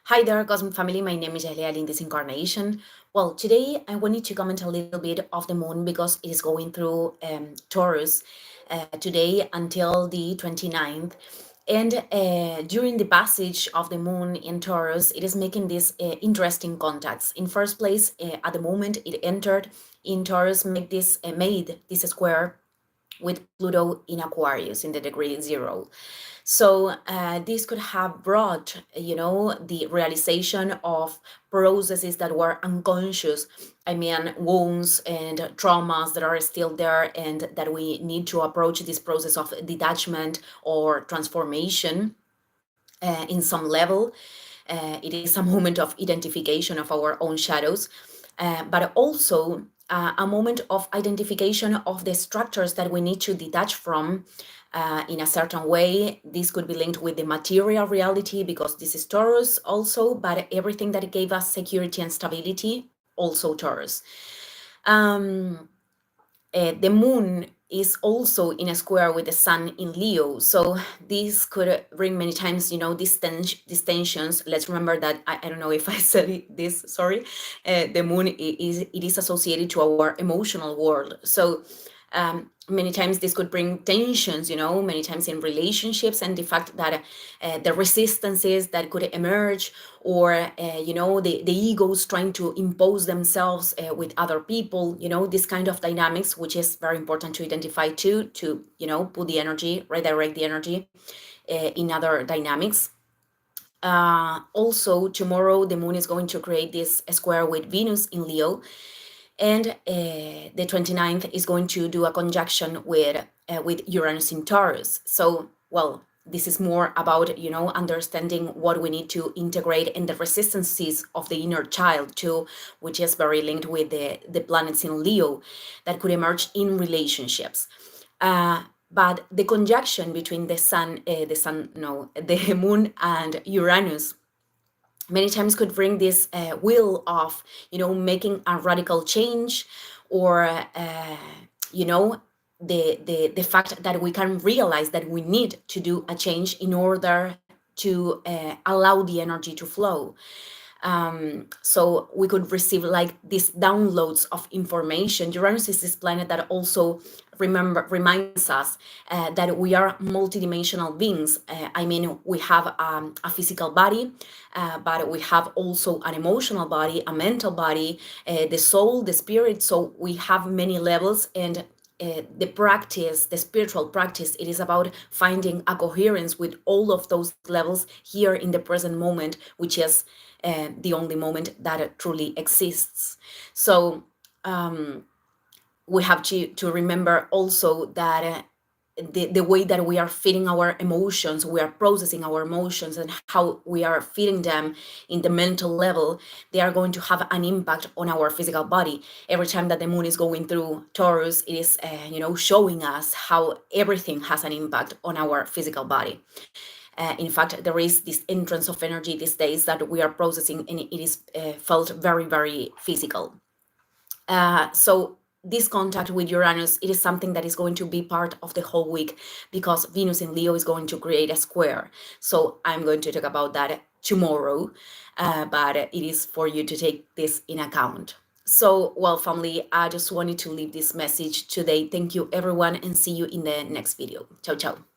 Hi there, Cosmic Family. My name is Elia in this incarnation. Well, today I wanted to comment a little bit of the moon because it is going through Taurus today until the 29th. And during the passage of the moon in Taurus, it is making these interesting contacts. In first place, at the moment it entered in Taurus, made this square with Pluto in Aquarius in the degree 0. So this could have brought, the realization of processes that were unconscious. I mean, wounds and traumas that are still there, and that we need to approach this process of detachment or transformation in some level. It is a moment of identification of our own shadows, but also a moment of identification of the structures that we need to detach from in a certain way. This could be linked with the material reality because this is Taurus also, but everything that gave us security and stability, also Taurus. The moon is also in a square with the sun in Leo. So this could bring many times, these tensions. Let's remember that, I don't know if I said this, sorry, the moon is associated to our emotional world. So many times this could bring tensions, many times in relationships, and the fact that the resistances that could emerge, or the egos trying to impose themselves with other people, this kind of dynamics, which is very important to identify too, to put the energy, redirect the energy in other dynamics. Also, tomorrow the moon is going to create this square with Venus in Leo, and the 29th is going to do a conjunction with Uranus in Taurus. So, well, this is more about, understanding what we need to integrate in the resistances of the inner child too, which is very linked with the planets in Leo that could emerge in relationships. But the conjunction between the moon and Uranus many times could bring this will of, making a radical change, or, the fact that we can realize that we need to do a change in order to allow the energy to flow. So we could receive like these downloads of information. Uranus is this planet that also reminds us that we are multidimensional beings. I mean, we have a physical body, but we have also an emotional body, a mental body, the soul, the spirit. So we have many levels, and the spiritual practice, it is about finding a coherence with all of those levels here in the present moment, which is the only moment that truly exists. So we have to remember also that the way that we are feeding our emotions, we are processing our emotions, and how we are feeding them in the mental level, they are going to have an impact on our physical body. Every time that the moon is going through Taurus, it is showing us how everything has an impact on our physical body. In fact, there is this entrance of energy these days that we are processing, and it is felt very, very physical. So this contact with Uranus, it is something that is going to be part of the whole week, because Venus in Leo is going to create a square. So I'm going to talk about that tomorrow, but it is for you to take this in account. So, well, family, I just wanted to leave this message today. Thank you, everyone, and see you in the next video. Ciao, ciao.